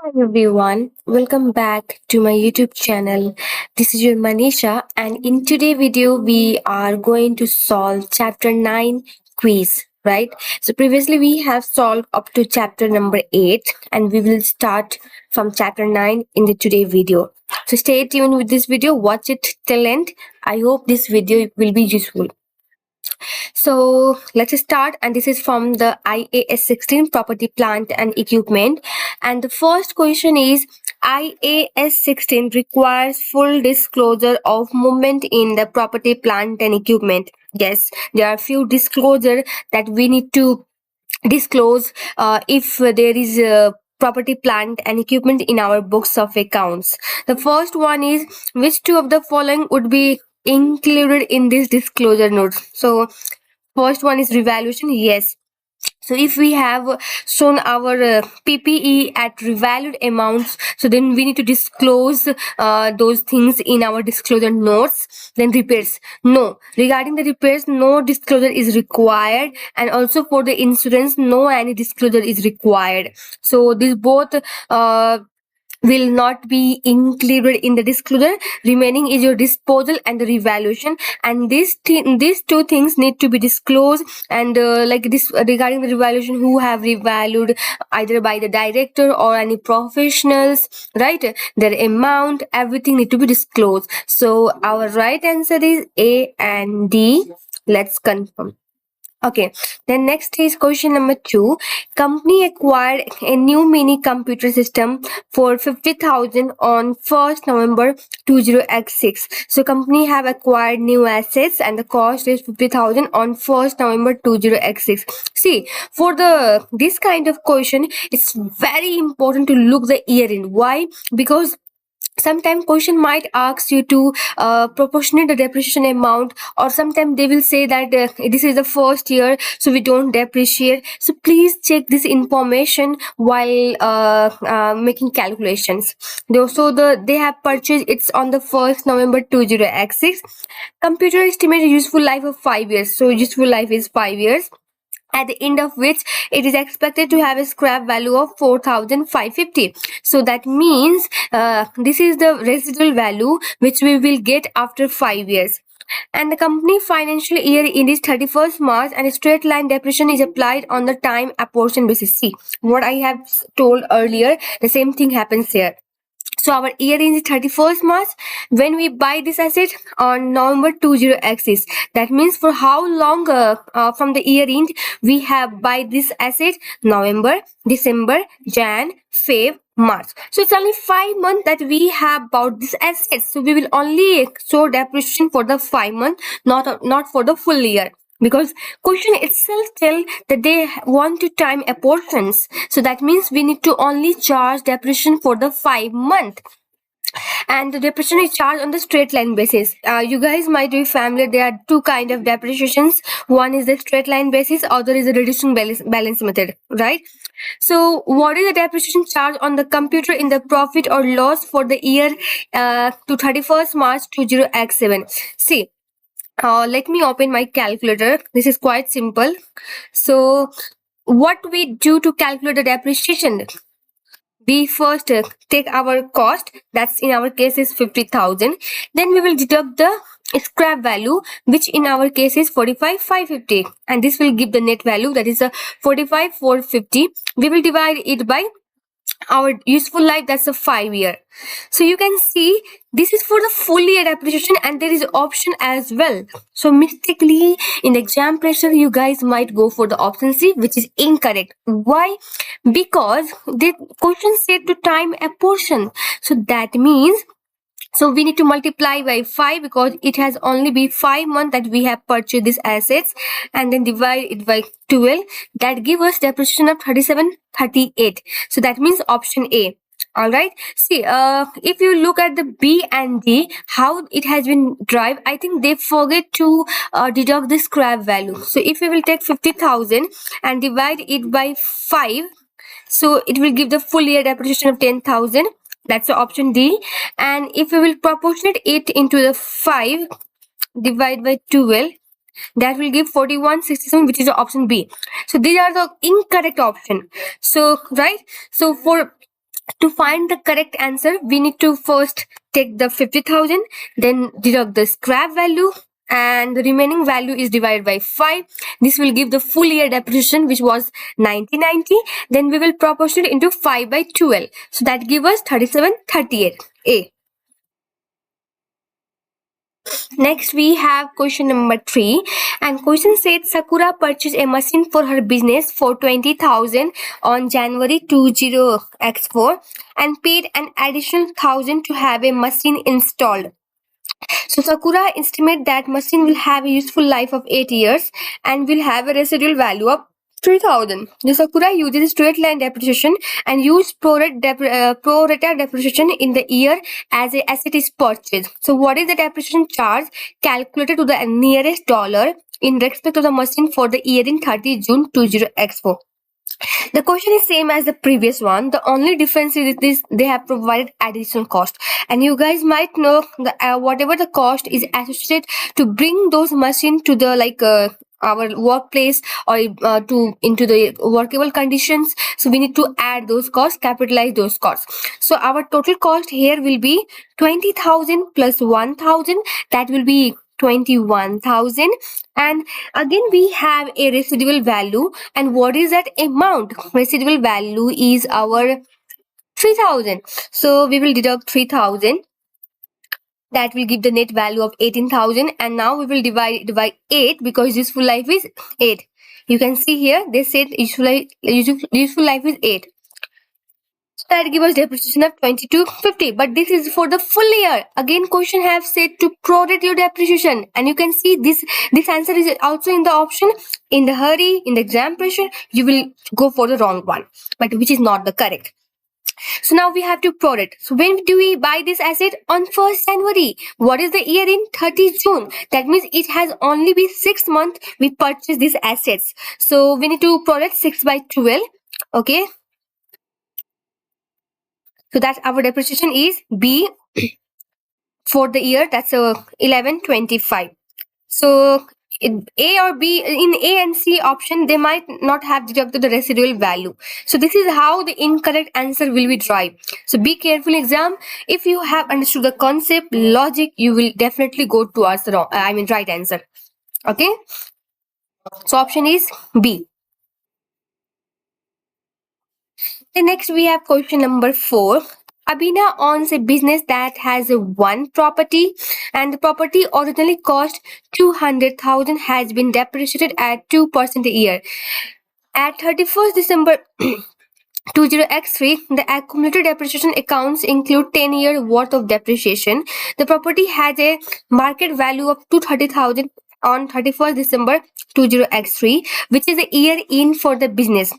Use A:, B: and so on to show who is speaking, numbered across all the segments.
A: Hi everyone, welcome back to my YouTube channel. This is your Manisha, and in today's video we are going to solve chapter 9 quiz, right? So previously we have solved up to chapter number 8 and we will start from chapter 9 in the today video. So stay tuned with this video, watch it till end. I hope this video will be useful. So let's start, and this is from the IAS 16 property, plant and equipment. And the first question is IAS 16 requires full disclosure of movement in the property, plant and equipment. Yes, there are few disclosure that we need to disclose if there is a property, plant and equipment in our books of accounts. The first one is, which two of the following would be included in this disclosure notes? So first one is revaluation. Yes. So if we have shown our PPE at revalued amounts, so then we need to disclose those things in our disclosure notes. Then repairs, no. Regarding the repairs, no disclosure is required, and also for the insurance, no any disclosure is required. So these both will not be included in the disclosure. Remaining is your disposal and the revaluation, and these two things need to be disclosed. And like this, regarding the revaluation, who have revalued either by the director or any professionals, right? Their amount, everything need to be disclosed. So our right answer is A and D. Let's confirm. Okay, then next is question number 2. Company acquired a new mini computer system for 50,000 on 1st November 20x6. So company have acquired new assets and the cost is 50,000 on 1st November 20x6. See, for the this kind of question, it's very important to look the year in. Why? Because sometimes question might ask you to proportionate the depreciation amount, or sometimes they will say that this is the first year so we don't depreciate. So please check this information while making calculations. They have purchased it's on the 1st November 20x6. Computer estimated useful life of 5 years, so useful life is 5 years, at the end of which it is expected to have a scrap value of 4,550. So that means this is the residual value which we will get after 5 years. And the company financial year in is 31st March, and a straight line depreciation is applied on the time apportion basis. See, what I have told earlier, the same thing happens here. So our year is 31st March when we buy this asset on November 20x6. That means for how long from the year end we have buy this asset? November, December, Jan, Feb, March. So it's only 5 months that we have bought this asset. So we will only show depreciation for the 5 months, not for the full year, because question itself tell that they want to time apportions. So that means we need to only charge depreciation for the 5 month, and the depreciation is charged on the straight line basis. You guys might be familiar, there are two kind of depreciations. One is the straight line basis, other is the reducing balance method, right? So what is the depreciation charge on the computer in the profit or loss for the year to 31st March 20x7? See, let me open my calculator. This is quite simple. So what we do to calculate the depreciation? We first take our cost, that's in our case is 50,000. Then we will deduct the scrap value, which in our case is 45,550, and this will give the net value, that is a 45,450. We will divide it by our useful life, that's a 5 year. So you can see this is for the full year depreciation, and there is option as well. So mistakenly in the exam pressure you guys might go for the option C, which is incorrect. Why? Because the question said to time a portion, so that means so we need to multiply by 5 because it has only been 5 months that we have purchased these assets, and then divide it by 12. That gives us depreciation of 3738. So that means option A. All right. See, if you look at the B and D, how it has been derived, I think they forget to deduct the scrap value. So if we will take 50,000 and divide it by 5, so it will give the full year depreciation of 10,000. That's the option D. And if we will proportionate it into the 5 divide by 12, that will give 4167, which is the option B. So these are the incorrect option. So right, so for To find the correct answer, we need to first take the 50,000, then deduct the scrap value, and the remaining value is divided by 5. This will give the full year depreciation, which was 1990. Then we will proportion it into 5 by 12. So that gives us 3738. A. Next, we have question number 3. And question said Sakura purchased a machine for her business for 20,000 on January 20x4 and paid an additional 1,000 to have a machine installed. So Sakura estimate that machine will have a useful life of 8 years and will have a residual value of 3,000. The Sakura uses straight line depreciation and use pro rata depreciation in the year as a asset is purchased. So what is the depreciation charge calculated to the nearest dollar in respect of the machine for the year in 30 June 20x4? The question is same as the previous one. The only difference is this: they have provided additional cost, and you guys might know the whatever the cost is associated to bring those machine to the our workplace or to into the workable conditions. So we need to add those costs, capitalize those costs. So our total cost here will be 20,000 plus 1,000. That will be 21,000. And again we have a residual value. And what is that amount? Residual value is our 3,000. So we will deduct 3,000. That will give the net value of 18,000. And now we will divide it by 8 because useful life is 8. You can see here they said useful life is 8. So that gives us depreciation of 2250. But this is for the full year. Again, question have said to prorate your depreciation. And you can see this answer is also in the option. In the hurry, in the exam pressure, you will go for the wrong one. But which is not the correct. So now we have to prorate. So when do we buy this asset? On 1st January. What is the year in 30 June? That means it has only been 6 months we purchase these assets. So we need to prorate 6 by 12. Okay. So that's our depreciation is B for the year. That's 1125. So in A or B, in A and C option, they might not have deducted the residual value. So this is how the incorrect answer will be derived. So be careful exam. If you have understood the concept, logic, you will definitely go towards the right answer. Okay. So option is B. The next we have question number 4. Abina owns a business that has one property, and the property originally cost 200,000 has been depreciated at 2% a year. At 31st December 20x3, the accumulated depreciation accounts include 10-year worth of depreciation. The property has a market value of 230,000 on 31st December 20x3, which is a year in for the business.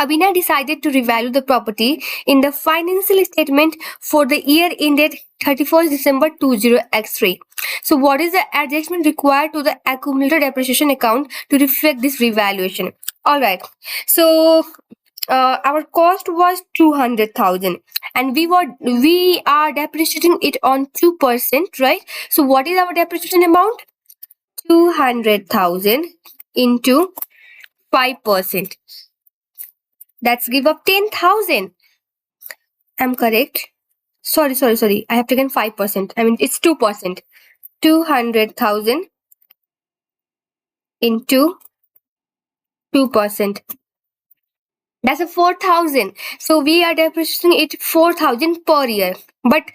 A: Abina decided to revalue the property in the financial statement for the year ended 31st December 20x3. So what is the adjustment required to the accumulated depreciation account to reflect this revaluation? Alright, so our cost was 200,000 and we are depreciating it on 2%, right? So what is our depreciation amount? 200,000 into 5%. That's give up 10,000. I'm correct. Sorry. I have taken 5%. I mean, it's 2%. 200,000 into 2%. That's a 4,000. So we are depreciating it 4,000 per year. But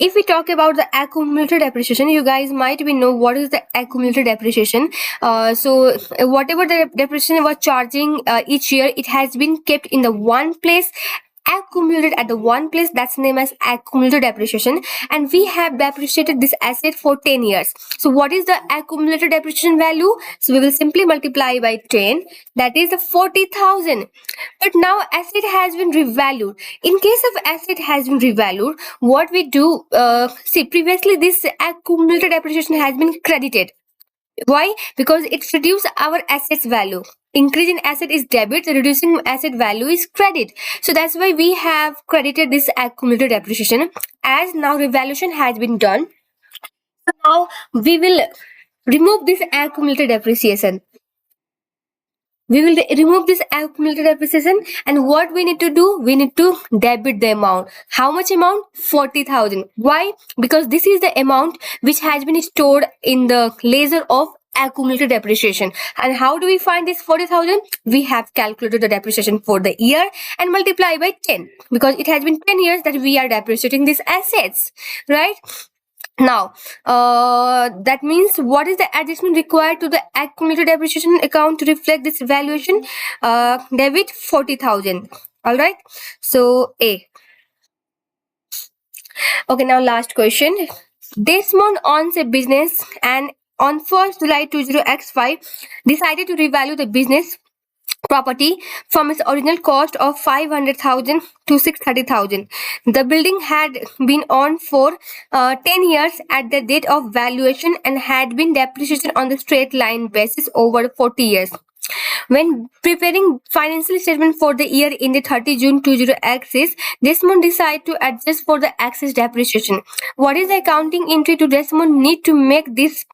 A: if we talk about the accumulated depreciation, you guys might be know what is the accumulated depreciation. So whatever the depreciation was charging each year, it has been kept in the one place, accumulated at the one place. That's named as accumulated depreciation, and we have depreciated this asset for 10 years. So what is the accumulated depreciation value? So we will simply multiply by 10. That is the 40,000. But now asset has been revalued. In case of asset has been revalued, what we do, see, previously this accumulated depreciation has been credited. Why? Because it reduces our assets value. Increase in asset is debit, reducing asset value is credit. So that's why we have credited this accumulated depreciation. As now revaluation has been done, so now we will remove this accumulated depreciation. we will remove this accumulated depreciation, and what we need to do, we need to debit the amount. How much amount? 40,000. Why? Because this is the amount which has been stored in the ledger of accumulated depreciation. And how do we find this 40,000? We have calculated the depreciation for the year and multiply by 10, because it has been 10 years that we are depreciating these assets, right? Now, that means what is the adjustment required to the accumulated depreciation account to reflect this valuation? Debit 40,000. All right. So A. Okay. Now last question. Desmond owns a business and on 1st July 20X5 decided to revalue the business property from its original cost of 500,000 to 630,000. The building had been on for 10 years at the date of valuation and had been depreciated on the straight line basis over 40 years. When preparing financial statement for the year ended 30 June 20X, Desmond decided to adjust for the excess depreciation. What is the accounting entry to Desmond need to make this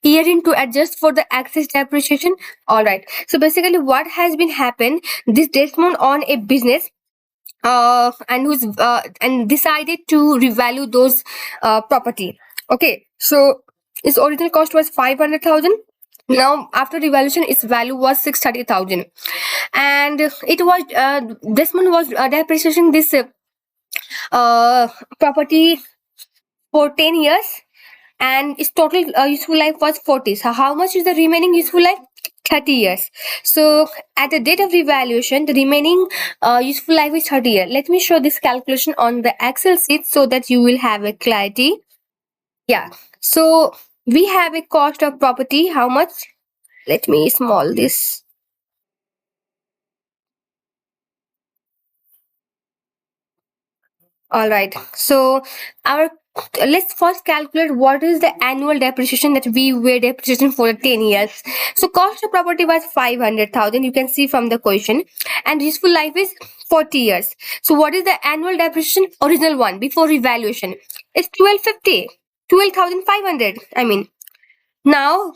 A: year in to adjust for the excess depreciation? All right. So basically, what has been happened? This Desmond on a business, and decided to revalue those property. Okay. So its original cost was 500,000. Now after revaluation, its value was 630,000, and it was Desmond was depreciating this property for 10 years, and its total useful life was 40. So how much is the remaining useful life? 30 years. So at the date of revaluation, the remaining useful life is 30 years. Let me show this calculation on the Excel sheet so that you will have a clarity. Yeah. So we have a cost of property. How much? Let me small this. All right. So our let's first calculate what is the annual depreciation that we were depreciating for 10 years. So cost of property was 500,000. You can see from the question, and useful life is 40 years. So what is the annual depreciation? Original one before revaluation. It's 1250, 12,500. I mean, now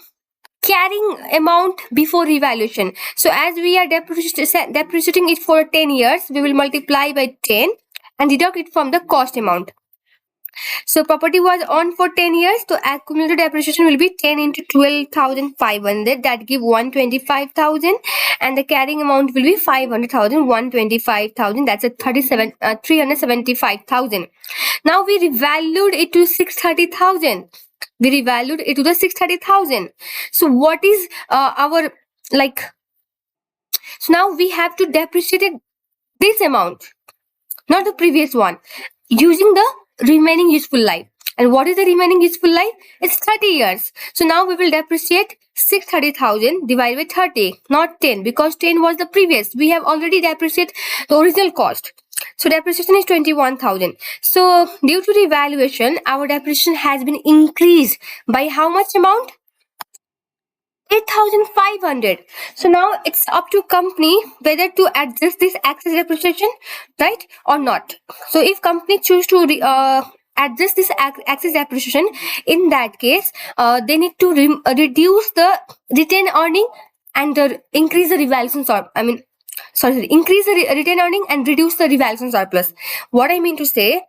A: carrying amount before revaluation. So as we are depreciating it for 10 years, we will multiply by 10 and deduct it from the cost amount. So property was on for 10 years. So accumulated depreciation will be 10 into 12,500. That give 125,000. And the carrying amount will be 500,000, 125,000. That's a 375,000. Now we revalued it to 630,000. We revalued it to the 630,000. So what is our like? So now we have to depreciate this amount, not the previous one, using the remaining useful life. And what is the remaining useful life? It's 30 years. So now we will depreciate 630,000 divided by 30, not 10, because 10 was the previous. We have already depreciated the original cost. So depreciation is 21,000. So due to revaluation, our depreciation has been increased by how much amount? 8,500. So now it's up to company whether to adjust this excess depreciation, right, or not. So if company choose to adjust this excess depreciation, in that case, they need to reduce the retained earning and increase the revaluation increase the retained earning and reduce the revaluation surplus. What I mean to say,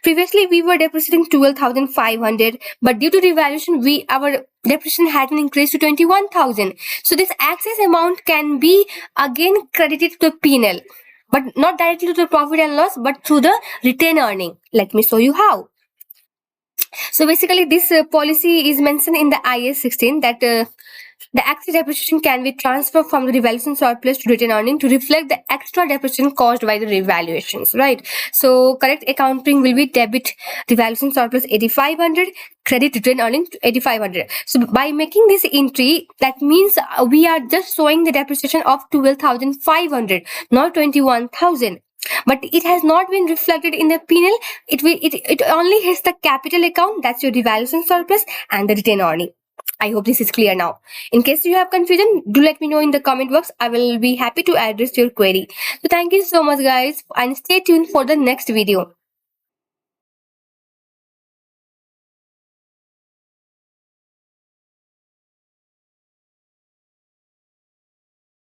A: previously we were depreciating 12,500, but due to revaluation, our depreciation has been increased to 21,000. So this excess amount can be again credited to the P&L, but not directly to the profit and loss, but through the retained earning. Let me show you how. So basically, this policy is mentioned in the IAS 16 that the excess depreciation can be transferred from the revaluation surplus to retained earning to reflect the extra depreciation caused by the revaluations, right? So correct accounting will be debit revaluation surplus 8,500, credit retained earning 8,500. So by making this entry, that means we are just showing the depreciation of 12,500, not 21,000. But it has not been reflected in the P&L. It only hits the capital account, that's your revaluation surplus, and the retained earning. I hope this is clear now. In case you have confusion, do let me know in the comment box. I will be happy to address your query. So thank you so much, guys, and stay tuned for the next video.